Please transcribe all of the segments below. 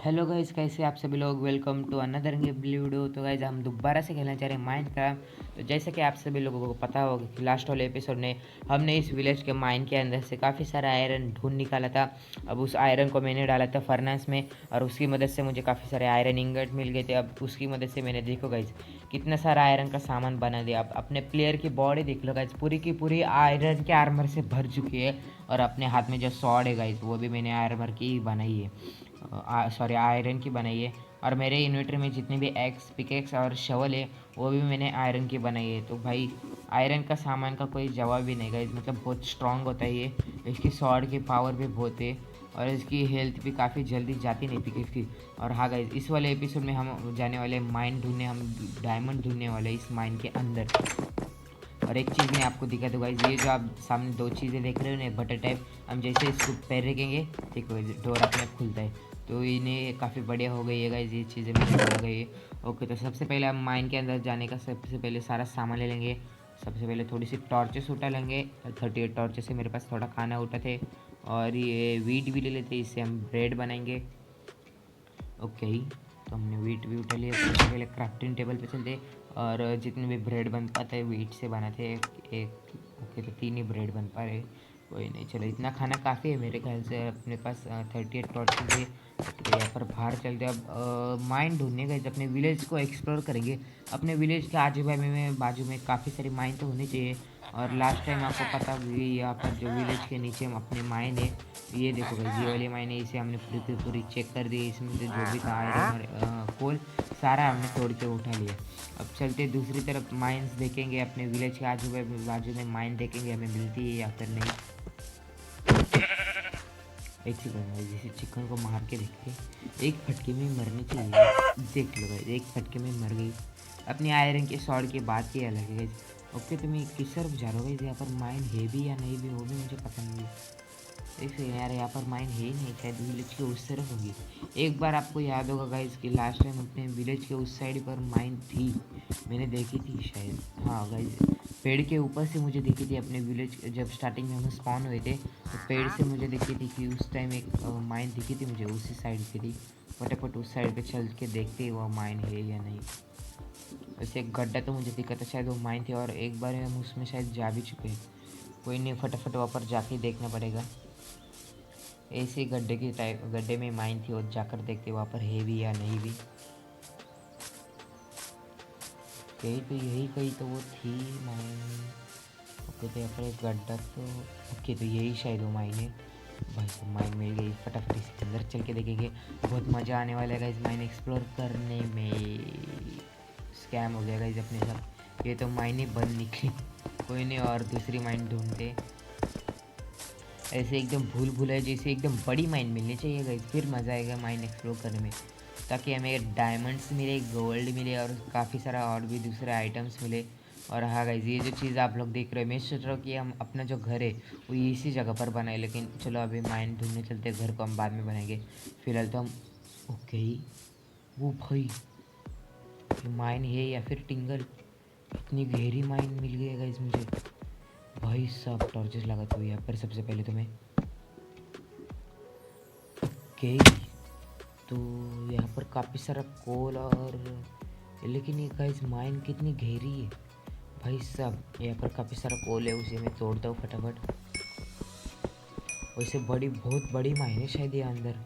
Hello guys, कैसे आप सभी लोग। Welcome to another video. तो गाइस हम दोबारा से खेलना चाह रहे हैं माइनक्राफ्ट। तो जैसे कि आप सभी लोगों को पता होगा कि लास्ट वाले एपिसोड में हमने इस विलेज के माइन के अंदर से काफ़ी सारा आयरन ढूंढ निकाला था। अब उस आयरन को मैंने डाला था फर्नेस में और उसकी मदद से मुझे काफ़ी सारे आयरन इंगट मिल गए थे। अब उसकी मदद से मैंने देखो गाइस कितना सारा आयरन का सामान बना दिया। अब अपने प्लेयर की बॉडी देख लो गाइस, पूरी की पूरी आयरन के आर्मर से भर चुकी है। और अपने हाथ में जो सॉर्ड है गाइस वो भी मैंने आर्मर की बनाई है, सॉरी आयरन की बनाई है। और मेरे इन्वेंटरी में जितने भी एक्स पिकेक्स और शवल है वो भी मैंने आयरन की बनाई है। तो भाई आयरन का सामान का कोई जवाब भी नहीं गाइस, मतलब बहुत स्ट्रांग होता है ये। इसकी स्वॉर्ड की पावर भी बहुत है और इसकी हेल्थ भी काफ़ी जल्दी जाती नहीं पिकेक्स की। और हाँ गाइस, इस वाले एपिसोड में हम जाने वाले माइन ढूंढने, हम डायमंड ढूंढने वाले इस माइन के अंदर। और एक चीज़ मैं आपको दिखा दूँ गाइस, ये जो आप सामने दो चीज़ें देख रहे हो ना, बटर टाइप, हम जैसे इसको पैर रखेंगे ठीक है डोर अपने खुलता है। तो इन्हें काफ़ी बढ़िया हो गई है गाइस, ये चीज़ें मुझे आ गई है। ओके, तो सबसे पहले हम माइन के अंदर जाने का सबसे पहले सारा सामान ले लेंगे। सबसे पहले थोड़ी सी टॉर्चेस उठा लेंगे। 38 टॉर्चेस से मेरे पास थोड़ा खाना उठा थे। और ये वीट भी ले लेते, इससे हम ब्रेड बनाएंगे। ओके, तो हमने वीट भी उठा लिया। सबसे पहले क्राफ्टिंग टेबल पे चलते और जितने भी ब्रेड बन पाते हैं वीट से बनाते हैं एक। ओके, तो 3 ही ब्रेड बन पा रहे, कोई नहीं, चलो इतना खाना काफ़ी है मेरे ख्याल से। अपने पास 38 टॉर्चेज है। तो यहाँ पर बाहर चलते अब माइन ढूंढने गए, अपने विलेज को एक्सप्लोर करेंगे। अपने विलेज के बाजू में काफ़ी सारी माइन तो होनी चाहिए। और लास्ट टाइम आपको पता भी, यहाँ पर जो विलेज के नीचे अपने माइन है, ये देखो भाई ये वाली माइन है, इसे हमने पूरी की पूरी चेक कर दी। इसमें से जो भी था आयरन और कोल सारा हमने तोड़ के उठा लिया। अब चलते दूसरी तरफ माइंस देखेंगे, अपने विलेज के बाजू में माइन देखेंगे हमें मिलती है या फिर नहीं। एक सेकंड भाई, जैसे चिकन को मार के देखते, एक फटके में मरनी चाहिए। देख लो भाई, एक फटके में मर गई। अपनी आयरन के शॉर्ट की बात ही अलग है गाइस। ओके, तो मैं किस तरफ जा रहा हूँ गाइस, यहाँ पर माइन है भी या नहीं भी वो भी मुझे पता नहीं है। एक सेकंड यार, यहाँ पर माइन है ही नहीं, शायद विलेज के उस तरफ होगी। एक बार आपको याद होगा गाइस कि लास्ट टाइम अपने विलेज के उस साइड पर माइन थी, मैंने देखी थी शायद। हाँ गाइस, पेड़ के ऊपर से मुझे दिखी थी अपने विलेज, जब स्टार्टिंग में हम स्पॉन हुए थे तो पेड़ से मुझे दिखी थी कि उस टाइम एक माइन दिखी थी मुझे, उसी साइड पे थी। फटाफट उस साइड पे चल के देखते ही वो माइन है या नहीं। वैसे एक गड्ढा तो मुझे दिखा था, शायद वो माइन थी और एक बार हम उसमें शायद जा भी चुके हैं। कोई नहीं, फटाफट वहाँ पर जाके देखना पड़ेगा। ऐसे गड्ढे में माइन थी और जाकर देखते वहाँ पर है भी या नहीं भी। कहीं तो यही कहीं तो वो थी माइन। ओके, तो यहाँ पर एक गड्ढा तो, ओके तो यही शायद वो माइन है। भाई साहब माइन मिल गई, फटाफट इसके अंदर चल के देखेंगे। बहुत मज़ा आने वाला है गाइस माइन एक्सप्लोर करने में। स्कैम हो गया गाइस अपने साथ, ये तो माइन ही बंद निकली। कोई नहीं, और दूसरी माइन ढूंढते। ऐसे एकदम भूल भुलैया जैसे एकदम बड़ी माइन मिलनी चाहिए गाइस, फिर मज़ा आएगा माइन एक्सप्लोर करने में। ताकि हमें डायमंड्स मिले, गोल्ड मिले और काफ़ी सारा और भी दूसरे आइटम्स मिले। और हाँ गाइस, ये जो चीज़ आप लोग देख रहे हो, मैं सोच रहा हूँ कि हम अपना जो घर है वो इसी जगह पर बनाए, लेकिन चलो अभी माइन ढूंढने चलते हैं, घर को हम बाद में बनाएंगे। फिलहाल तो हम, ओके, वो भाई ये माइन है या फिर टिंगल, इतनी गहरी माइन मिल गई है गाइस मुझे। भाई साहब टॉर्चेस लगाते हुए यहाँ पर सबसे पहले तो मैं, ओके, तो यहाँ पर काफ़ी सारा कोल और, लेकिन ये गाइस माइन कितनी गहरी है भाई साहब। यहाँ पर काफ़ी सारा कोल है, उसे मैं तोड़ता हूँ फटाफट। वैसे बहुत बड़ी माइन है शायद ये अंदर,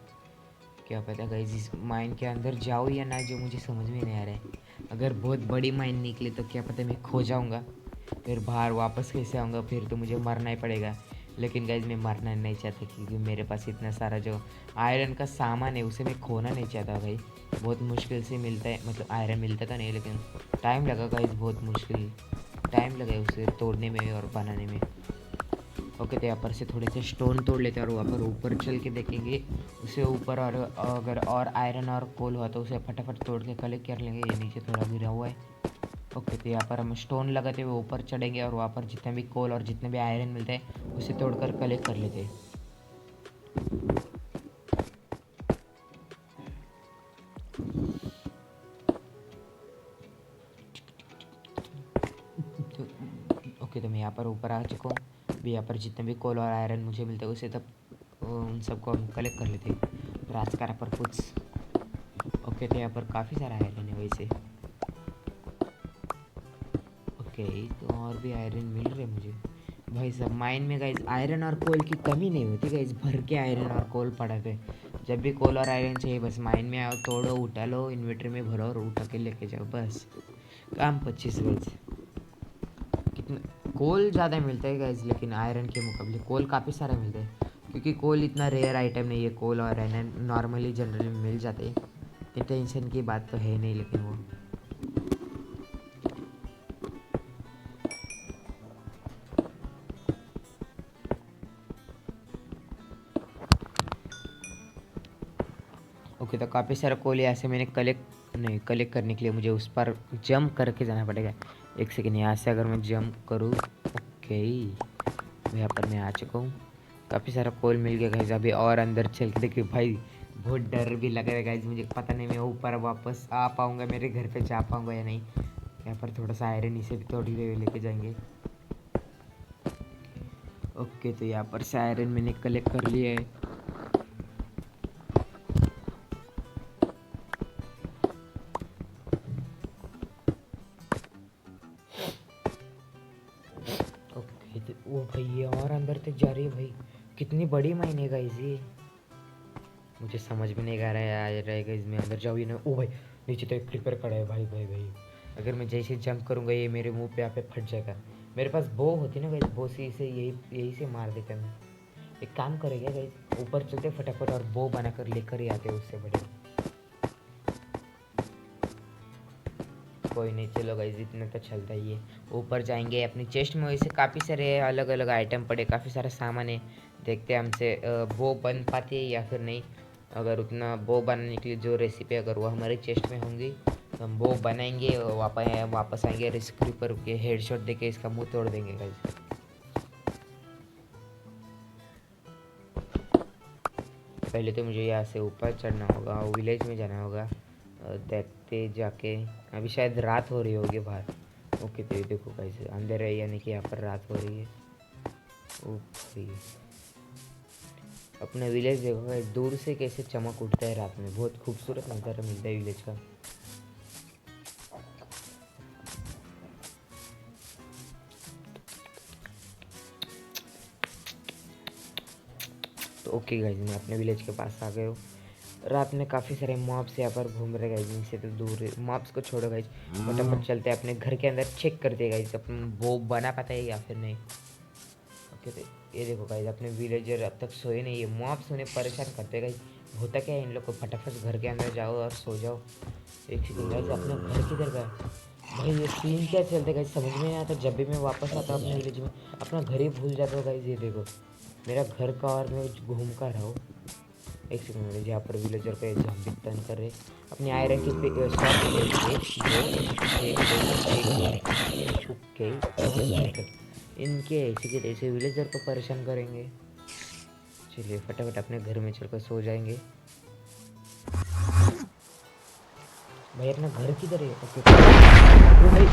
क्या पता गाइस इस माइन के अंदर जाओ या ना, जो मुझे समझ में नहीं आ रहा है। अगर बहुत बड़ी माइन निकले तो क्या पता मैं खो जाऊँगा, फिर बाहर वापस कैसे आऊँगा, फिर तो मुझे मरना ही पड़ेगा। लेकिन गाइज मैं मरना नहीं चाहता, क्योंकि मेरे पास इतना सारा जो आयरन का सामान है उसे मैं खोना नहीं चाहता भाई। बहुत मुश्किल से मिलता है, मतलब आयरन मिलता तो नहीं, लेकिन टाइम लगा गाइज, बहुत मुश्किल टाइम लगा उसे तोड़ने में और बनाने में। ओके, तो यहाँ पर से थोड़े से स्टोन तोड़ लेते हैं और वहाँ पर ऊपर चल के देखेंगे उसे ऊपर, और अगर और आयरन और कोल हुआ तो उसे फटाफट तोड़ के कलेक्ट कर लेंगे। ये नीचे थोड़ा गिरा हुआ है। ओके, तो यहाँ पर हम स्टोन लगाते हुए ऊपर चढ़ेंगे और वहाँ पर जितने भी कोल और जितने भी आयरन मिलते हैं उसे तोड़कर कलेक्ट कर लेते हैं। तो ओके, तो मैं यहाँ पर ऊपर आ चुका हूँ। अभी यहाँ पर जितने भी कोल और आयरन मुझे मिलते हैं उसे तब उन सबको हम कलेक्ट कर लेते हैं। राजकारा पर कुछ ओके, तो यहाँ पर काफ़ी सारा आयरन है वैसे। ओके, तो और भी आयरन मिल रहे मुझे भाई। सब माइन में गाइज आयरन और कोल की कमी नहीं होती गाइज, भर के आयरन और कोल पड़ा थे। जब भी कोल और आयरन चाहिए बस माइन में आओ, तोड़ो, उठा लो, इन्वेटर में भरो और उठा के लेके जाओ, बस काम 25 गाइज। कितना कोल ज़्यादा मिलता है गाइज, लेकिन आयरन के मुकाबले कोल काफ़ी सारा मिलता है, क्योंकि कोल इतना रेयर आइटम नहीं है। कोल और आयरन नॉर्मली जनरली मिल जाते हैं, तो टेंशन की बात तो है नहीं। लेकिन वो ओके, तो काफ़ी सारा कोल यहाँ से मैंने कलेक्ट करने के लिए मुझे उस पर जंप करके जाना पड़ेगा। एक सेकेंड, यहाँ से अगर मैं जंप करूँ, ओके यहाँ पर मैं आ चुका हूँ। काफ़ी सारा कोल मिल गया गाइज। अभी और अंदर चल के देखिए भाई, बहुत डर भी लग रहा है गाइज मुझे। पता नहीं मैं ऊपर वापस आ पाऊँगा, मेरे घर पे जा पाऊँगा या नहीं। यहाँ पर थोड़ा सा आयरन इसे भी थोड़ी देर लेके जाएंगे। ओके, तो यहाँ पर से आयरन मैंने कलेक्ट कर लिया है। ओके, तो ओ भाई ये और अंदर तक जा रही है भाई। कितनी बड़ी माइन है गाइज ये, मुझे समझ में नहीं आ रहा है। आ रहेगा इसमें अंदर जाओ ही ना। ओ भाई नीचे तो एक क्रीपर खड़ा है भाई भाई भाई। अगर मैं जैसे जंप करूँगा ये मेरे मुंह पे यहाँ पे फट जाएगा। मेरे पास बो होती ना गाइस, बो से इसे यही से मार देता मैं। एक काम करेगा गाइस, ऊपर चलते फटाफट और बो बनाकर लेकर ही आते उससे बड़े। कोई नहीं, चलो गाइस इतना तो चलता ही है। ऊपर जाएंगे, अपनी चेस्ट में वैसे काफ़ी सारे अलग अलग आइटम पड़े, काफ़ी सारा सामान है। देखते हैं हमसे बो बन पाती है या फिर नहीं। अगर उतना बो बनाने के लिए जो रेसिपी अगर वो हमारी चेस्ट में होंगी तो हम वो बनाएंगे, वापस आएंगे और इस क्रीपर के हेडशॉट देके इसका मुंह तोड़ देंगे गाइस। पहले तो मुझे यहाँ से ऊपर चढ़ना होगा, विलेज में जाना होगा। देखते जाके, अभी शायद रात हो रही होगी बाहर। ओके, तो ये देखो गाइस अंदर है, यानी कि यहाँ पर रात हो रही है। ओके, अपना विलेज देखो गाइस, दूर से कैसे चमक उठता है रात में, बहुत खूबसूरत नज़ारा मिलता है विलेज का। तो ओके गाइज, मैं अपने विलेज के पास आ गए हूँ। रात में काफ़ी सारे मॉब्स यहाँ पर घूम रहे गाइज, इनसे तो दूर मॉब्स को छोड़ो गाइज। फटाफट चलते हैं अपने घर के अंदर, चेक करते गाइज अपन वो बना पाता है या फिर नहीं। ओके, तो ये देखो गाइज अपने विलेजर अब तक सोए नहीं है। मॉब्स उन्हें परेशान करते गाइज। होता क्या है इन लोग को, फटाफट घर के अंदर जाओ और सो जाओ। एक सेकंड गाइज, अपना घर किधर गया भाई? ये सीन क्या चलते गाइज समझ में नहीं आता। जब भी मैं वापस आता हूँ अपने विलेज में, अपना घर ही भूल जाता हूँ गाइज। ये देखो मेरा घर का और मैं घूम कर रहा हूँ। एक सेकंड में, जहाँ पर विलेजर को एग्जाम भी टर्न कर रहे अपने आयरन की ओके। इनके ऐसे के ऐसे विलेजर को परेशान करेंगे। चलिए फटाफट अपने घर में चलकर सो जाएंगे। भाई अपना घर किधर है? ओके भाई,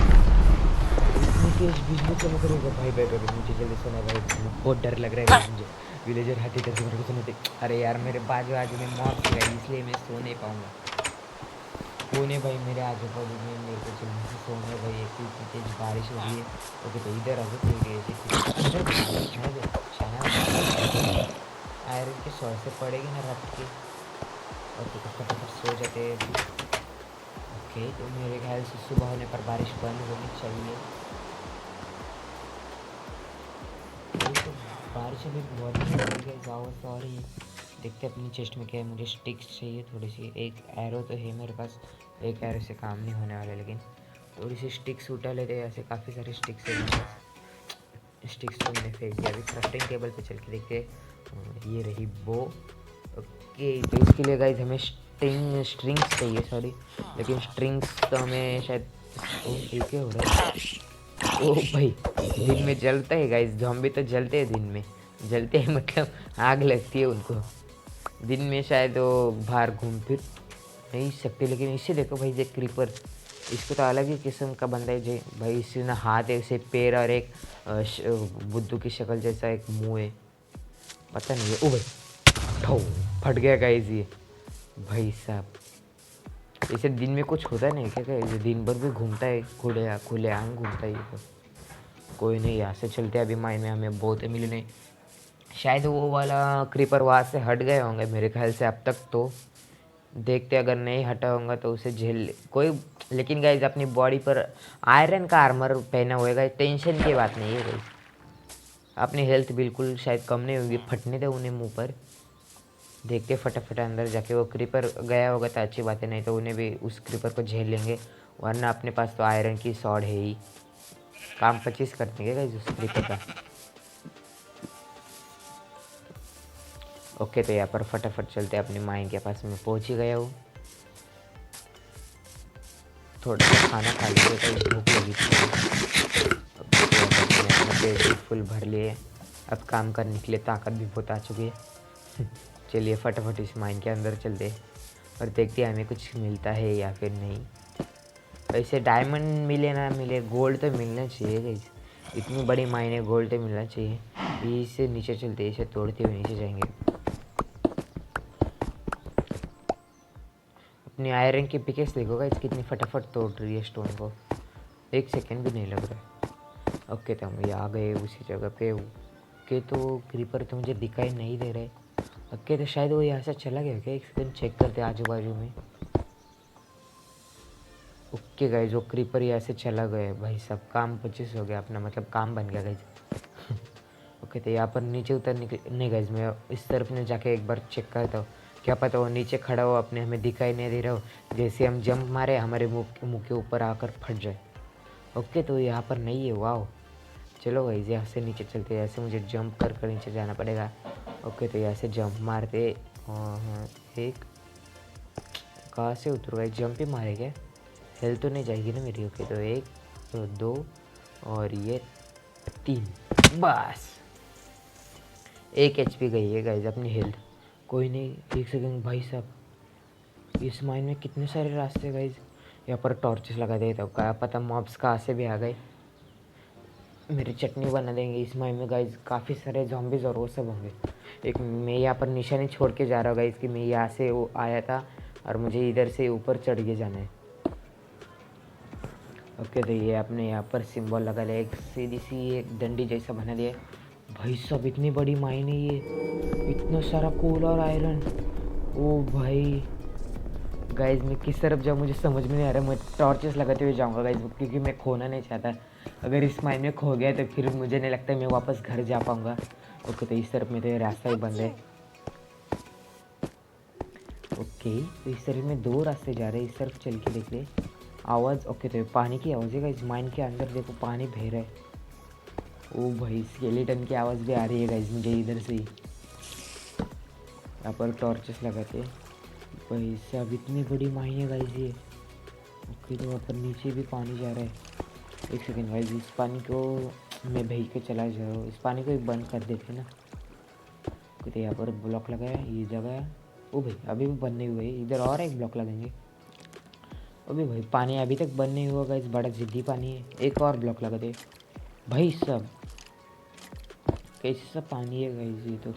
इतनी तेज बिजली चमक रही है भाई। भाई भाई मुझे जल्दी सोना भाई, बहुत डर लग रहा है मुझे। विलेजर हाथी करके मेरे को सुनते। अरे यार मेरे बाजू आजू में मॉब है इसलिए मैं सो नहीं पाऊँगा। कौन है भाई मेरे आजू बाजू में? मेरे को जल्दी से सोना है भाई, एक इतनी तेज बारिश हो रही है। ओके, तो इधर आ जाओ ठीक है। आयरन के सौ से पड़ेगी ना रात के। ओके, तो फटाफट सो जाते हैं अभी। ओके, तो मेरे ख्याल से सुबह होने पर बारिश बंद होनी चाहिए। तो बारिश अभी बहुत ही हो रही है गाँव से। और ये देखते अपनी चेस्ट में क्या है। मुझे स्टिक्स चाहिए थोड़ी सी। एक एरो तो है मेरे पास, एक एरो से काम नहीं होने वाला, लेकिन थोड़ी सी स्टिक्स उठा लेते हैं। ऐसे काफ़ी सारे स्टिक्स है मेरे पास। स्टिक्स तो मैंने फेंक दिया। अभी क्राफ्टिंग टेबल पे चल के देखते हैं। ये रही बो। ओके, तो इसके लिए गाइज हमें स्ट्रिंग्स चाहिए, सॉरी, लेकिन स्ट्रिंग्स तो हमें शायद क्या हो रहा है? ओ भाई दिन में जलता है गाइस, ज़ॉम्बी तो जलते हैं दिन में। जलते हैं मतलब आग लगती है उनको। दिन में शायद वो बाहर घूम फिर नहीं सकते, लेकिन इसे देखो भाई, ये क्रीपर, इसको तो अलग ही किस्म का बंदा है जो भाई। इससे ना हाथ है, उसे पैर और एक बुद्धू की शक्ल जैसा एक मुंह है, पता नहीं है। ओ भाई ठो फट गया गाइस ये भाई साहब। इसे दिन में कुछ होता नहीं क्या? क्या ये दिन भर भी घूमता है, खुले खुले आम घूमता है ये तो। कोई नहीं, यहाँ से चलते अभी माइन में हमें बहुत मिले नहीं। शायद वो वाला क्रीपर वहाँ से हट गए होंगे मेरे ख्याल से अब तक तो। देखते अगर नहीं हटा होगा तो उसे झेल कोई। लेकिन गाइज अपनी बॉडी पर आयरन का आर्मर पहना हुआ है, टेंशन की बात नहीं है गाइज। अपनी हेल्थ बिल्कुल शायद कम नहीं होगी, फटने दे उन्हें मुंह पर। देखते फटाफट अंदर जाके, वो क्रीपर गया होगा तो अच्छी बात है, नहीं तो उन्हें भी उस क्रीपर को झेल लेंगे। वरना अपने पास तो आयरन की सॉर्ड है ही, काम 25 कर देंगे गाइज उस क्रीपर का। ओके तो यहाँ पर फटाफट चलते अपनी माई के पास, में पहुँच ही गया हूँ। थोड़ा सा खाना खा लीजिए, कहीं भूख लगी थी। अब अपना पेट भी फुल भर लिए, अब काम करने के लिए ताकत भी बहुत आ चुकी है। चलिए फटाफट इस माइन के अंदर चलते और देखते हैं हमें कुछ मिलता है या फिर नहीं। वैसे डायमंड मिले ना मिले, गोल्ड तो मिलना चाहिए गाइस। इतनी बड़ी माइन है, गोल्ड तो मिलना चाहिए। इसे नीचे चलते, इसे तोड़ते हुए नीचे जाएंगे। अपनी आयरन की पिकेस देखो गाइस कितनी फटाफट तोड़ रही है स्टोन को, 1 सेकेंड भी नहीं लग रहा है। ओके तो हम ये आ गए उसी जगह पे। ओके तो क्रीपर तो मुझे दिखाई नहीं दे रहे। ओके तो शायद वो यहाँ से चला गया क्या? 1 सेकेंड चेक करते आजू बाजू में। ओके गाइज वो क्रीपर यहाँ से चला गया भाई, सब काम 25 हो गया अपना, मतलब काम बन गया गाइज। ओके तो यहाँ पर नीचे उतरने के नहीं गाइज, मैं इस तरफ ने जाके एक बार चेक करता हूँ, क्या पता वो नीचे खड़ा हो अपने, हमें दिखाई नहीं दे रहा हो। जैसे हम जंप मारे हमारे मुँह के ऊपर आकर फट जाए। ओके तो यहाँ पर नहीं है, वाह। चलो गाइज यहाँ से नीचे चलते हैं, ऐसे मुझे जंप कर कर नीचे जाना पड़ेगा। ओके तो यहाँ से जंप मारते। हाँ एक, कहाँ से उतर गए? जंप ही मारे क्या? हेल्थ तो नहीं जाएगी ना मेरी? ओके तो 1 तो 2 और ये 3, बस 1 HP गई है गाइज अपनी हेल्थ। कोई नहीं, 1 सेकंड भाई साहब, इस माइन में कितने सारे रास्ते गाइज। यहाँ पर टॉर्चेस लगा दे तो क्या पता मॉब्स कहाँ से भी आ गए, मेरी चटनी बना देंगे इस माइन में गाइज। काफ़ी सारे zombies और वो सब होंगे। एक मैं यहाँ पर निशानी छोड़ के जा रहा हूँ गाइज कि मैं यहाँ से वो आया था और मुझे इधर से ऊपर चढ़ के जाना है। ओके तो ये आपने यहाँ पर सिंबल लगा लिया, एक सीधी सी एक डंडी जैसा बना दिया। भाई सब इतनी बड़ी माइन है ये, इतना सारा कोल और आयरन। ओ भाई गाइज मैं किस तरफ जाऊँ मुझे समझ में नहीं आ रहा। मैं टॉर्चेस लगाते हुए जाऊँगा गाइज, क्योंकि मैं खोना नहीं चाहता। अगर इस माइन में खो गया तो फिर मुझे नहीं लगता मैं वापस घर जा पाऊँगा। ओके तो इस तरफ में तो ये रास्ता ही बंद है। ओके तो इस तरफ में 2 रास्ते जा रहे हैं, इस तरफ चल के देखते। आवाज़ ओके तो पानी की आवाज़ है गाइज, माइन के अंदर देखो पानी बह रहा है। ओ भाई स्केलेटन की आवाज़ भी आ रही है गाइज मुझे इधर से ही। यहाँ पर टॉर्चेस लगाते भाई साहब, इतनी बड़ी माइन है गाइज ये। ओके तो वहाँ पर नीचे भी पानी जा रहा है। 1 सेकेंड गाइज, इस पानी को मैं भेज के चला जा रहा हूँ, इस पानी को एक बंद कर देते ना। तो यहाँ पर ब्लॉक लगाया, ये जगह। ओ भाई अभी भी बंद नहीं हुए, इधर और एक ब्लॉक लगाएंगे। अभी भाई पानी अभी तक बंद नहीं हुआ गाइस, बड़ा जिद्दी पानी है। एक और ब्लॉक लगा दे भाई सब, कैसे सब पानी है गाइस ये तो।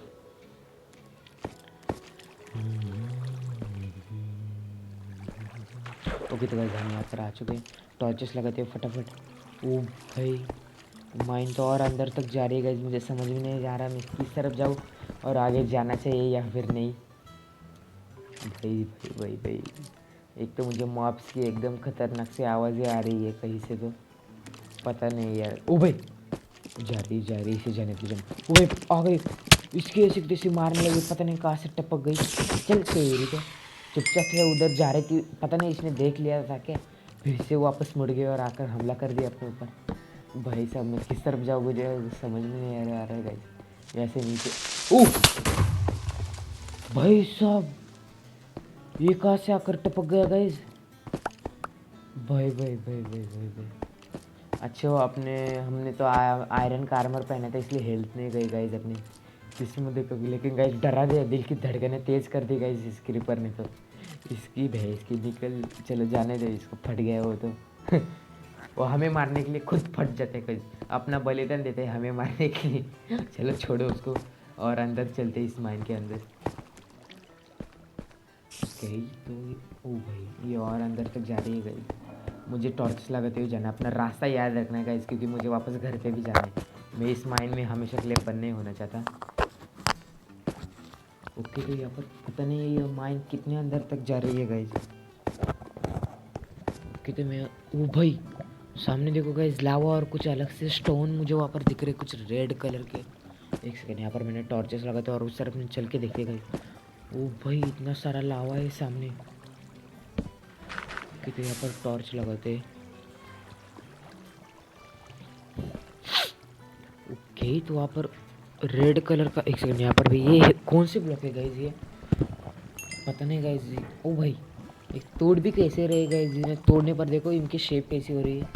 ओके तो गाइस हम यहाँ पर आ चुके हैं, टॉर्चेस लगाते हैं फटाफट। ओ भाई माइन तो और अंदर तक जा रही है गाइस, मुझे समझ में नहीं आ रहा मैं किस तरफ जाऊँ और आगे जाना चाहिए या फिर नहीं। भाई भाई भाई भाई, एक तो मुझे मॉब्स की एकदम खतरनाक सी आवाज़ें आ रही है कहीं से, तो पता नहीं यार। ओ भाई जा रही इसे जाने दे जाने। ओ भाई आ गई, इसकी ऐसी तैसी मारने लगी, पता नहीं कहाँ से टपक गई। चल तेरी तो चुपचाप से उधर जा रही थी, पता नहीं इसने देख लिया था क्या, फिर से वापस मुड़ गए और आकर हमला कर दिया अपने ऊपर। भाई साहब मैं किस तरफ जाऊँ मुझे समझ में नहीं आ रहा है गाइस। ऐसे नीचे ओह भाई साहब, ये कहाँ से आकर टपक गया गाइस। भाई भाई भाई भाई भाई भाई, अच्छा वो अपने हमने तो आयरन का आर्मर पहना था इसलिए हेल्थ नहीं गई गाइस अपनी किस्मत देखोगी। लेकिन गाइस डरा दिया, दिल की धड़कनें तेज़ कर दी गाइस इस क्रीपर ने तो। इसकी भैंस की निकल, चलो जाने दो इसको, फट गया वो तो। वो हमें मारने के लिए खुद फट जाते गाइस, अपना बलिदान देते हमें मारने के लिए। चलो छोड़ो उसको और अंदर चलते इस माइन के अंदर। ओके तो ओ भाई ये और अंदर तक जा रही है गाइस। मुझे टॉर्च लगाते हुए जाना, अपना रास्ता याद रखना है गाइस, क्योंकि मुझे वापस घर पे भी जाना है। मैं इस माइन में हमेशा के लिए बंद नहीं होना चाहता। ओके तो यहाँ पर पता नहीं ये माइन कितने अंदर तक जा रही है गाइस। ओके तो मैं ओ भाई सामने देखो गाइस लावा और कुछ अलग से स्टोन मुझे वहाँ पर दिख रहे, कुछ रेड कलर के। एक सेकंड, यहाँ पर मैंने टॉर्चेस लगाते और उस तरफ में चल के देखे गाइस। ओ भाई इतना सारा लावा है सामने। ओके तो यहाँ पर टॉर्च लगाते। ओके तो वहाँ पर रेड कलर का, एक सेकंड, यहाँ पर भी ये कौन से ब्लॉक है गाइस ये पता नहीं गाइस जी। ओ भाई एक तोड़ भी कैसे रहे गाइस, जिन्हें तोड़ने पर देखो इनकी शेप कैसी हो रही है।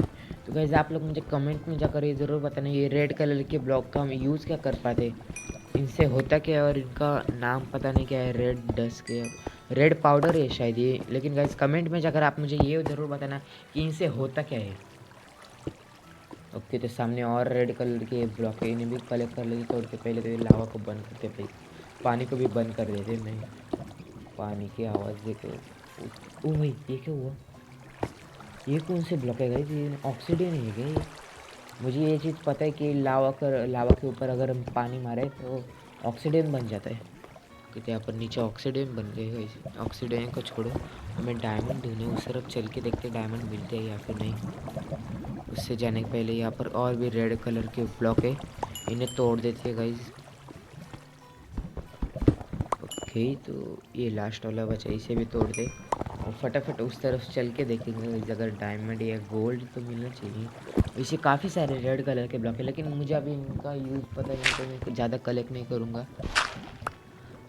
तो गाइस आप लोग मुझे कमेंट में जाकर ये ज़रूर बताना ये रेड कलर के ब्लॉक का हम यूज़ क्या कर पाते, इनसे होता क्या है, और इनका नाम पता नहीं क्या है, रेड डस्ट के रेड पाउडर है शायद ये। लेकिन गाइस कमेंट में जाकर आप मुझे ये ज़रूर बताना कि इनसे होता क्या है। ओके तो सामने और रेड कलर के ब्लॉक है, इन्हें भी कलेक्ट कर लेते तोड़ के। पहले तो ये लावा को बंद करते, भाई पानी को भी बंद कर देते। नहीं पानी की आवाज़ देखो। ओ भाई ये क्या हुआ, ये कौन से ब्लॉक है गाइस, ये ऑक्सीजन है क्या ये? मुझे ये चीज़ पता है कि लावा के ऊपर अगर हम पानी मारे तो ऑक्सीजन बन जाता है। कहते यहाँ पर नीचे ऑक्सीजन बन गए गाइस। ऑक्सीजन को छोड़ो, हमें डायमंड ढूंढने उस तरफ चल के देखते डायमंड मिलते हैं या फिर नहीं। उससे जाने के पहले यहाँ पर और भी रेड कलर के ब्लॉक है, इन्हें तोड़ देते हैं गाइस। ओके तो ये लास्ट वाला बचा, इसे भी तोड़ दे और फटाफट उस तरफ चल के देखेंगे अगर डायमंड या गोल्ड तो मिलना चाहिए। इसे काफ़ी सारे रेड कलर के ब्लॉक है, लेकिन मुझे अभी इनका यूज़ पता नहीं तो मैं ज़्यादा कलेक्ट नहीं करूँगा।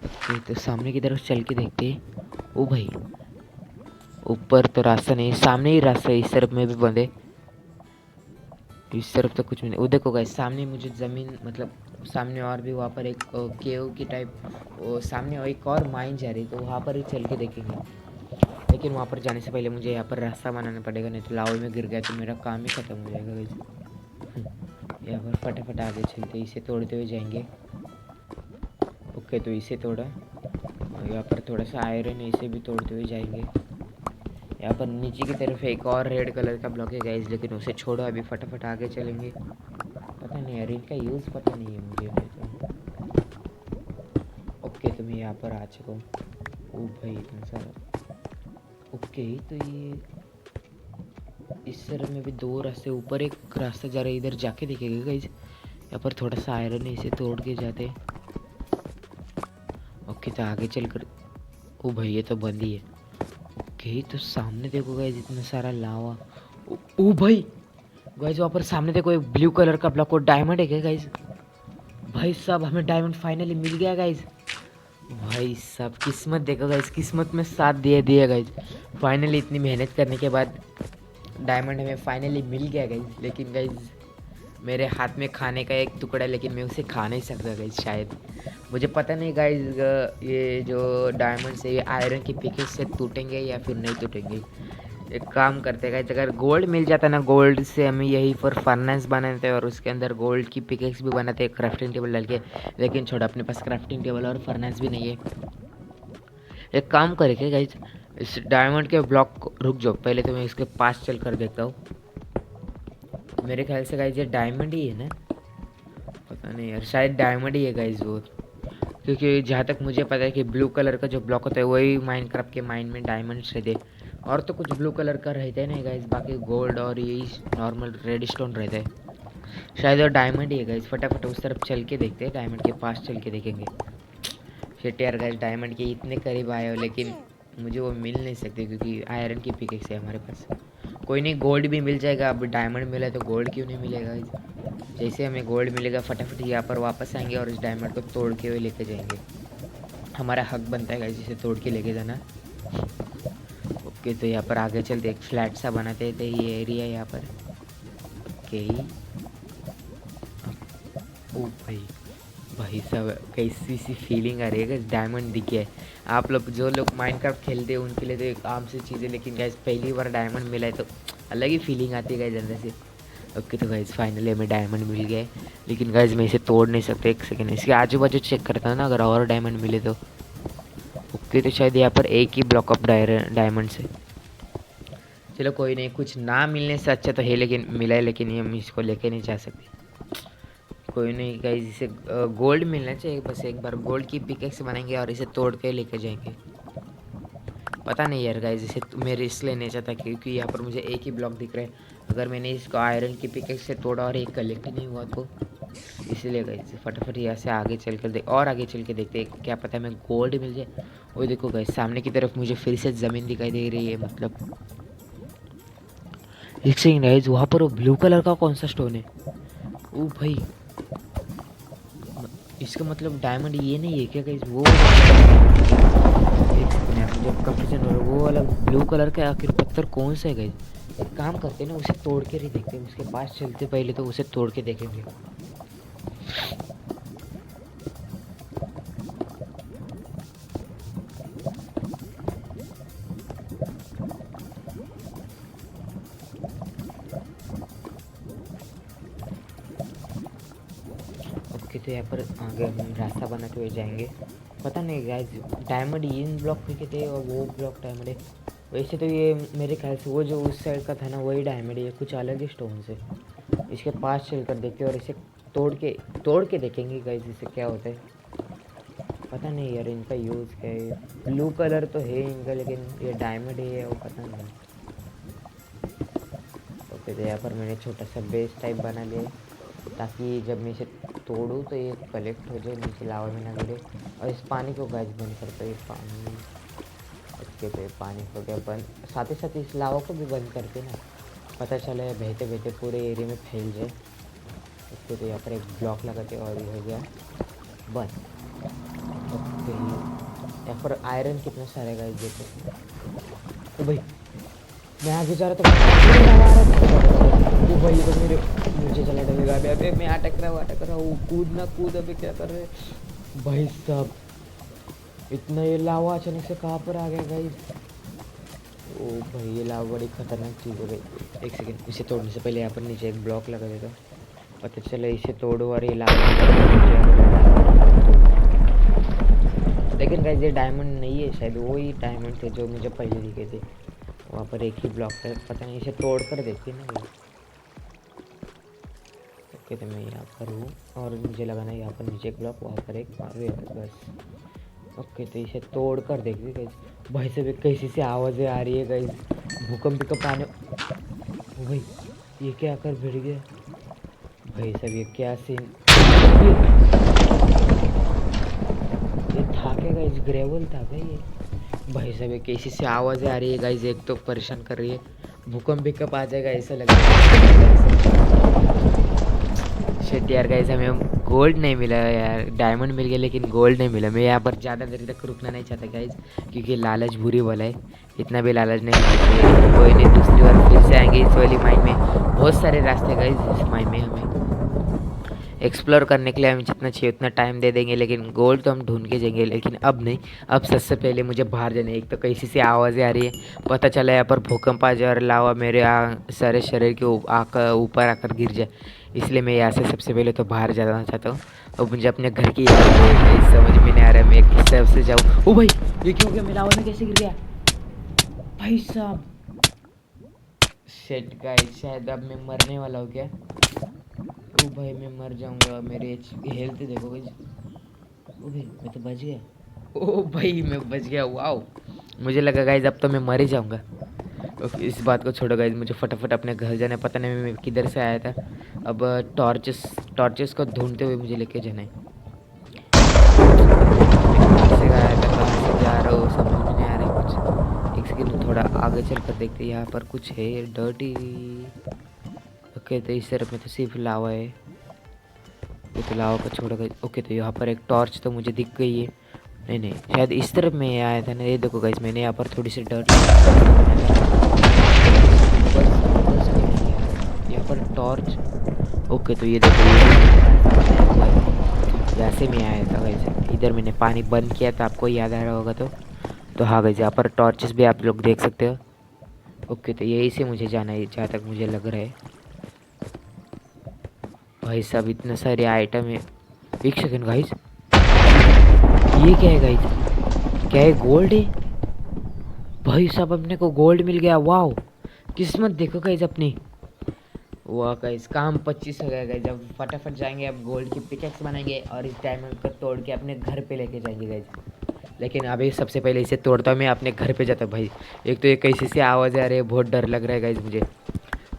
ओके तो सामने की तरफ चल के देखते। ओ भाई ऊपर तो रास्ता नहीं, सामने ही रास्ता है, इस तरफ में भी बंदे, इस तरफ तो कुछ भी नहीं। वो देखो गाइस सामने मुझे ज़मीन मतलब सामने और भी वहाँ पर एक केव की टाइप, वो सामने एक और माइन जा रही, तो वहाँ पर ही चल के देखेंगे। लेकिन वहाँ पर जाने से पहले मुझे यहाँ पर रास्ता बनाना पड़ेगा, नहीं तो लावे में गिर गया तो मेरा काम ही ख़त्म हो जाएगा गाइस। यहाँ पर फटाफट आगे चलते, इसे तोड़ते हुए जाएंगे। ओके तो इसे तोड़ा, यहाँ पर थोड़ा सा आयरन है, इसे भी तोड़ते हुए जाएंगे। यहाँ पर नीचे की तरफ एक और रेड कलर का ब्लॉक है गाइस, लेकिन उसे छोड़ो, अभी फटाफट आगे चलेंगे। पता नहीं यार इनका यूज़ पता नहीं है मुझे तो। ओके तो मैं यहाँ पर आ चुका हूँ। ओ भाई इतना सारा। ओके तो ये इस तरफ में भी दो रास्ते, ऊपर एक रास्ता जा रहा है, इधर जाके देखेगा गाइस। यहाँ पर थोड़ा सा आयरन है, इसे तोड़ के जाते। ओके तो आगे चल कर, ओ भाई ये तो बंद ही है। ओके तो सामने देखो गाइस इतना सारा लावा। ओ भाई गाइस वहाँ पर सामने देखो एक ब्लू कलर का ब्लॉक और डायमंड है क्या गाइस? भाई साहब हमें डायमंड फाइनली मिल गया गाइस। भाई साहब किस्मत देखो गाइस, किस्मत में साथ दिए दिया गाइस। फाइनली इतनी मेहनत करने के बाद डायमंड हमें फाइनली मिल गया गाइस। लेकिन गाइस मेरे हाथ में खाने का एक टुकड़ा, लेकिन मैं उसे खा नहीं सकता गाइस शायद, मुझे पता नहीं गाइस। ये जो डायमंड से ये आयरन की पिकेज से टूटेंगे या फिर नहीं टूटेंगे। एक काम करते गाइस, अगर गोल्ड मिल जाता ना, गोल्ड से हमें यही पर फर्नेस बनाते और उसके अंदर गोल्ड की पिकेक्स भी बनाते हैं क्राफ्टिंग टेबल डाल के। लेकिन छोड़, अपने पास क्राफ्टिंग टेबल और फर्नेस भी नहीं है। एक काम करेंगे गाइस, इस डायमंड के ब्लॉक को, रुक जाओ पहले तो मैं इसके पास चल कर देखता हूँ। मेरे ख्याल से गाइस ये डायमंड ही है ना, पता नहीं यार, शायद डायमंड ही है गाइस वो। क्योंकि जहाँ तक मुझे पता है कि ब्लू कलर का जो ब्लॉक होता है वही माइनक्राफ्ट के माइन में डायमंड्स रहते, और तो कुछ ब्लू कलर का रहता है नहीं गाइस, बाकी गोल्ड और यही नॉर्मल रेड स्टोन रहता है। शायद वो डायमंड ही है गाइस। फटाफट उस तरफ चल के देखते हैं, डायमंड के पास चल के देखेंगे। शिट यार गाइस डायमंड के इतने करीब आए हो, लेकिन मुझे वो मिल नहीं सकते क्योंकि आयरन की पिकेक्स है हमारे पास। कोई नहीं, गोल्ड भी मिल जाएगा। अब डायमंड मिला तो गोल्ड क्यों नहीं मिलेगा गाइस। जैसे हमें गोल्ड मिलेगा फटाफट यहाँ पर वापस आएंगे और इस डायमंड को तोड़ के हुए लेके जाएंगे। हमारा हक बनता है गाइस इसे तोड़ के लेके जाना। ओके तो यहाँ पर आगे चलते, एक फ्लैट सा बनाते थे ये एरिया यहाँ पर। ओके ओ भाई, भाई साहब कैसी सी फीलिंग आ रही है, डायमंड दिख गया है। आप लोग जो लोग माइनक्राफ्ट खेलते हैं उनके लिए तो एक आम सी चीज़ है, लेकिन गाइस पहली बार डायमंड मिला है तो अलग ही फीलिंग आती है गाइस अंदर से। ओके तो गाइस फाइनली हमें डायमंड मिल गया है, लेकिन गाइस मैं इसे तोड़ नहीं सकता। एक सेकेंड इसके आजू बाजू चेक करता हूँ ना, अगर और डायमंड मिले तो। ओके तो शायद यहाँ पर एक ही ब्लॉक ऑफ डायमंड से। चलो कोई नहीं, कुछ ना मिलने से अच्छा तो है, लेकिन मिला है, लेकिन ये हम इसको लेके नहीं जा सकते। कोई नहीं गाइस, इसे गोल्ड मिलना चाहिए बस। एक बार गोल्ड की पिकेक्स बनाएंगे और इसे तोड़ के लेके जाएंगे। पता नहीं यार गाइस, इसे मेरे इसलिए नहीं चाहता क्योंकि यहाँ पर मुझे एक ही ब्लॉक दिख रहा है। अगर मैंने इसको आयरन की पिकेक्स से तोड़ा और एक कलेक्ट ही नहीं हुआ तो इसलिए गाइस फटाफट यहाँ से आगे चल कर आगे चल के देखते हैं, क्या पता हमें गोल्ड मिल जाए। वो देखो गाइस, सामने की तरफ मुझे फिर से ज़मीन दिखाई दे रही है। मतलब एक सेकंड गाइस, वहाँ पर वो ब्लू कलर का कौन सा स्टोन है? ओ भाई, इसका मतलब डायमंड ये नहीं है क्या गाइस? वो एक सेकंड यार, मुझे कंफ्यूजन हो रहा है। वो वाला ब्लू कलर का आखिर पत्थर कौन सा है गाइस? एक काम करते हैं ना, उसे तोड़ के ही देखते हैं। उसके पास चलते पहले तो उसे तोड़ के देखेंगे। ओके तो यहाँ पर आगे हम रास्ता बनाते हुए जाएंगे। पता नहीं गाइस, डायमंड इन ब्लॉक पे थे और वो ब्लॉक डायमंड है। वैसे तो ये मेरे ख्याल से वो जो उस साइड का था ना वही डायमंड है, कुछ अलग ही स्टोन से। इसके पास चलकर देखते हैं और इसे तोड़ के देखेंगे गाइस, इससे क्या होता है। पता नहीं यार इनका यूज़ क्या है। ब्लू कलर तो है इनका, लेकिन ये डायमंड है वो पता नहीं। ओके तो यहाँ पर मैंने छोटा सा बेस टाइप बना लिया ताकि जब मैं इसे तोड़ूँ तो ये कलेक्ट हो जाए, नीचे लावा में ना गिरे। और इस पानी को गैस बंद करता है, ये पानी। ओके तो ये पानी हो गया बंद, साथ ही साथ इस लावा को भी बंद करते ना, पता चले बहते बहते पूरे एरिया में फैल जाए। ओके तो यहाँ पर एक ब्लॉक लगाते और ये हो गया बंद। ओके यहाँ पर आयरन कितना सारे गाइस देखो। तो भाई मैं आगे जा रहा था, वो भाई तो मेरे मुझे चला डलेगा। अबे मैं अटक रहा हूँ, कूद। अबे क्या कर रहे भाई साहब? इतना ये लावा अचानक से कहाँ पर आ गया गाइस? ओ भाई ये लावा बड़ी खतरनाक चीज़ हो गई। एक सेकंड, इसे तोड़ने से पहले यहाँ पर नीचे एक ब्लॉक लगा देता, पता चले इसे तोड़ो और ये लावा। लेकिन गाइस ये डायमंड नहीं है, शायद वो ही डायमंड थे जो मुझे पहले दिखे थे। वहाँ पर एक ही ब्लॉक है, पता नहीं, इसे तोड़ कर देखिए ना। ओके तो मैं यहाँ पर हूँ और मुझे लगाना है यहाँ पर नीचे एक ब्लॉक, वहाँ पर एक बस। ओके तो इसे तोड़ कर देखिए गाइस। भाई से कैसी से आवाज़ें आ रही है गाइस, भूकंप का पानी। ओ भाई ये क्या कर भिड़ गया भाई साहब? ये क्या सीन? ये था क्या गाइस? ग्रेवल था क्या ये? भाई साहब ये कैसी से आवाज़ें आ रही है गाइस, एक तो परेशान कर रही है। भूकंप भी कब आ जाएगा ऐसा लग रहा है। शिट यार गाइस, हमें गोल्ड नहीं मिला यार, डायमंड मिल गया लेकिन गोल्ड नहीं मिला। मैं यहाँ पर ज़्यादा देर तक रुकना नहीं चाहता गाइस, क्योंकि लालच बुरी वाला है। इतना भी लालच नहीं चाहिए। कोई नहीं, दूसरी बार फिर से आएंगे इस वाली माइन में। बहुत सारे रास्ते गाइस इस माइन में, हमें एक्सप्लोर करने के लिए हमें जितना चाहिए उतना टाइम दे देंगे, लेकिन गोल्ड तो हम ढूंढ के जाएंगे। लेकिन अब नहीं, अब सबसे पहले मुझे बाहर जाना है। एक तो कैसी सी आवाज़ें आ रही है, पता चला यहाँ पर भूकंप आ जाए और लावा मेरे सारे शरीर के ऊपर आकर गिर जाए। इसलिए मैं यहाँ से सबसे पहले तो बाहर जाना चाहता हूँ। और मुझे अपने घर की याद समझ में नहीं आ रहा है मैं किस तरफ से जाऊँ। ओ भाई ये क्यों हो गया? मैं लावा में कैसे गिर गया भाई साहब? शिट गाइस, शायद अब मैं मरने वाला हूँ क्या? ओ भाई मैं मर जाऊंगा, मेरे हेल्थ देखो गाइस। ओ भाई मैं तो बच गया। ओ भाई मैं बच गया, वाओ। मुझे लगा गाइस अब तो मैं मर ही जाऊंगा। इस बात को छोड़ो गाइस, मुझे फटाफट अपने घर जाना है। पता नहीं मैं किधर से आया था। अब टॉर्चेस को ढूंढते हुए मुझे लेके जाना है। कहाँ से आया था, कहाँ से जा रहा हूँ, समझ में नहीं आ रहा है कुछ। एक सेकंड, थोड़ा आगे चल कर देखते हैं, यहाँ पर कुछ है डर्टी। ओके तो इस तरफ में तो सिर्फ लावा है। ये तो लावा को छोड़ गई। ओके तो यहाँ पर एक टॉर्च तो मुझे दिख गई है। नहीं शायद इस तरफ में आया था ना। ये देखो गाइस, मैंने यहाँ पर थोड़ी सी डर्ट यहाँ पर टॉर्च। ओके तो ये देखो, जैसे मैं आया था गाइस, इधर मैंने पानी बंद किया था, आपको याद आ रहा होगा तो हाँ गाइस, यहाँ पर टॉर्चेस भी आप लोग देख सकते हो। ओके तो यही से मुझे जाना है जहाँ तक मुझे लग रहा है। भाई साहब इतने सारे आइटम है। एक सेकंड गाइस, ये क्या है गाइस? क्या है, गोल्ड है भाई साहब, अपने को गोल्ड मिल गया। वाह, किस्मत देखो गाइस अपनी। वाह गाइस, काम 25 हो गया गाइस। अब फटाफट जाएंगे, अब गोल्ड की पिकेक्स बनाएंगे और इस डायमंड को तोड़ के अपने घर पे लेके जाएंगे गाइस। लेकिन अभी सबसे पहले इसे तोड़ता हूँ, मैं अपने घर पे जाता हूँ भाई। एक तो ये कैसी सी आवाज़ आ रही है, बहुत डर लग रहा है गाइस मुझे।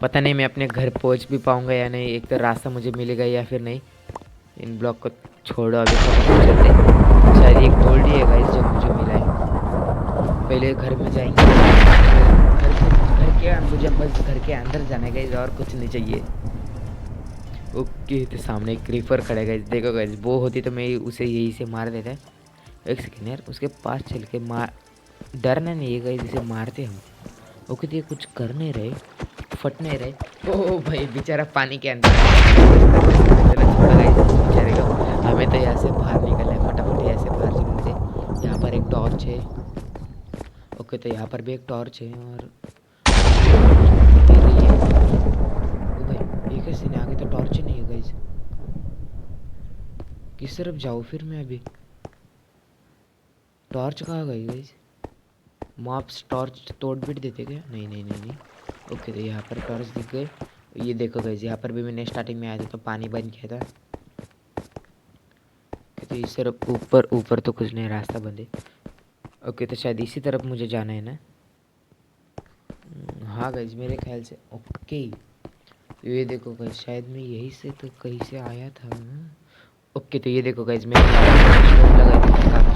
पता नहीं मैं अपने घर पहुँच भी पाऊँगा या नहीं, एक तो रास्ता मुझे मिलेगा या फिर नहीं। इन ब्लॉक को छोड़ो, अभी फटाफट चलते। शायद ये गोल्ड ही है गाइस जो मुझे मिला है। पहले घर में जाएंगे, मुझे बस घर के अंदर जाना है गाइस, और कुछ नहीं चाहिए। ओके, तो सामने एक क्रीपर खड़ा है गाइस, देखो गाइस, वो होती तो मैं उसे यही से मार देता। एक सेकेंड यार, उसके पास चल के मार, डरना नहीं है गाइस, इसे मारते हम। ओके, तो ये कुछ कर नहीं रहे, फट नहीं रहे। ओह भाई, बेचारा पानी के अंदर। चलो छोड़ो गाइस बेचारे को, हमें तो यहाँ से बाहर निकलना है। फटाफट यहाँ से बाहर चलने से। यहाँ पर एक टॉर्च है। ओके, तो यहाँ पर भी एक टॉर्च है और ओ भाई, ये कैसे नहीं, आगे तो टॉर्च ही नहीं है गाइस। किस तरफ जाऊँ फिर मैं अभी? टॉर्च कहाँ गई गाइस? मॉब्स टॉर्च तोड़ बिट देते क्या? नहीं नहीं नहीं नहीं। ओके, तो यहाँ पर टॉर्च दिख गए। ये देखो गाइस, यहाँ पर भी मैंने स्टार्टिंग में आया था तो पानी बंद किया था। तो इस तरफ ऊपर ऊपर तो कुछ नहीं, रास्ता बंद है। ओके, तो शायद इसी तरफ मुझे जाना है ना? हाँ गाइस, मेरे ख्याल से। ओके, ये देखो गाइस, शायद मैं यहीं से तो कहीं से आया था ना? ओके, तो ये देखो गाइस, मैं लगा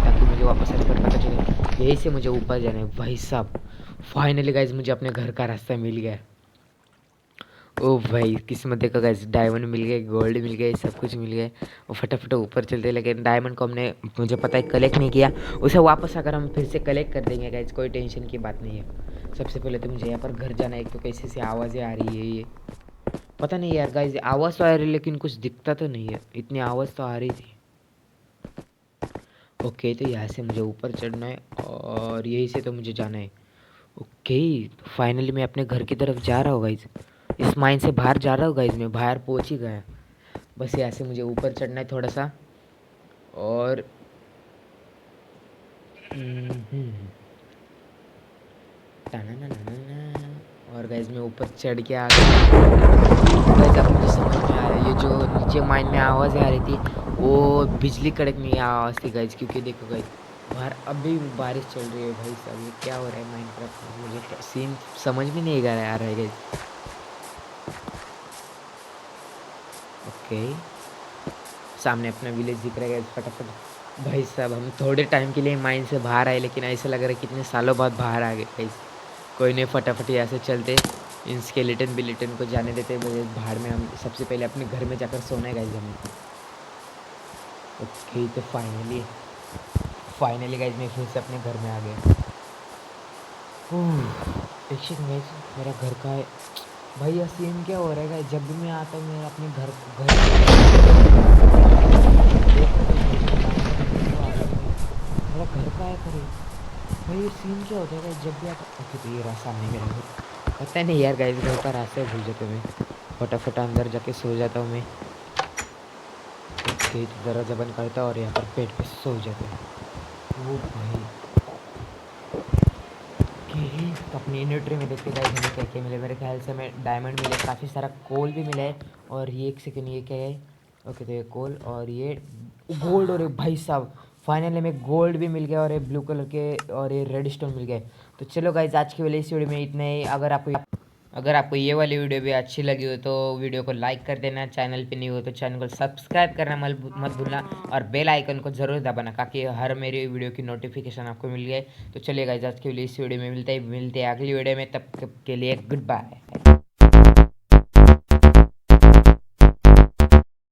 ताकि मुझे वापस आने पर पता चले यहीं से मुझे ऊपर जाना है। भाई साहब, फाइनली गाइस मुझे अपने घर का रास्ता मिल गया। ओ भाई, किस्मत देखो गाइस, डायमंड मिल गए, गोल्ड मिल गए, सब कुछ मिल गए। और फटाफट ऊपर चलते, लेकिन डायमंड को हमने, मुझे पता है, कलेक्ट नहीं किया। उसे वापस अगर हम फिर से कलेक्ट कर देंगे गाइस, कोई टेंशन की बात नहीं है। सबसे पहले तो मुझे यहाँ पर घर जाना है। एक तो कैसे से आवाज़ें आ रही है, ये पता नहीं यार गाइस, आवाज़ तो आ रही है लेकिन कुछ दिखता तो नहीं है, इतनी आवाज़ तो आ रही थी। ओके, तो यहाँ से मुझे ऊपर चढ़ना है और यहीं से तो मुझे जाना है। ओके, तो फाइनली मैं अपने घर की तरफ जा रहा हूँ गाइस। इस माइन से बाहर जा रहा हूँ गाइस, मैं बाहर पहुँच ही गया। बस यहाँ से मुझे ऊपर चढ़ना है थोड़ा सा और और गाइस मैं ऊपर चढ़ के आ गया। गाइस अब मुझे समझ में आ रहा है, ये जो नीचे माइन में आवाज़ें आ रही थी वो बिजली कड़कने की आवाज़ थी गाइस। क्योंकि देखो गाइस, बाहर अभी भी बारिश चल रही है। भाई साहब, ये क्या हो रहा है माइनक्राफ्ट में, मुझे सीन समझ में नहीं आ रहा है गाइस। ओके, सामने अपना विलेज दिख रहा है गाइस। फटाफट भाई साहब, हम थोड़े टाइम के लिए माइन से बाहर आए, लेकिन ऐसा लग रहा है कितने सालों बाद बाहर आ गए गाइस। कोई नहीं, फटाफट यहाँ से चलते, इन स्केलेटन बिलेटन को जाने देते बाहर में। हम सबसे पहले अपने घर में जाकर सोना है गाइस हमें। ओके, तो फाइनली गाइस मैं फिर से अपने घर में आ गया। एक सेकंड गाइस, मेरा घर का है भाई। यह सीन क्या हो रहा है गाइस, जब भी मैं आता हूँ मैं अपने घर मेरा घर का है करे भाई। ये सीन क्या होता है गाइस जब भी आता? ओके, तो ये रहा सामने मेरा घर। पता नहीं यार गाइस, घर का रास्ता भूल जाते मैं। फटाफट अंदर जाके सो जाता हूँ मैं। ओके, तो दरवाजा बंद करता और यहाँ पर बेड पे सो जाता है। वो भाई, तो अपनी इन्वेंटरी में देखते गाइस हमें क्या क्या मिले। मेरे ख्याल से हमें डायमंड मिले, काफ़ी सारा कोल भी मिला है। और ये एक सेकेंड, ये क्या है? ओके, तो ये कोल और ये गोल्ड। और भाई साहब, फाइनली हमें गोल्ड भी मिल गया और ये ब्लू कलर के और ये रेड स्टोन मिल गए। तो चलो गाइस, आज के वाले इस वीडियो में इतना ही। अगर आपको ये वाली वीडियो भी अच्छी लगी हो तो वीडियो को लाइक कर देना। चैनल पे नहीं हो तो चैनल को सब्सक्राइब करना मत भूलना और बेल आइकन को ज़रूर दबाना ताकि हर मेरी वीडियो की नोटिफिकेशन आपको मिल जाए। तो चलिए गाइस, आज के लिए इस वीडियो में मिलते हैं अगली वीडियो में। तब के लिए गुड बाय।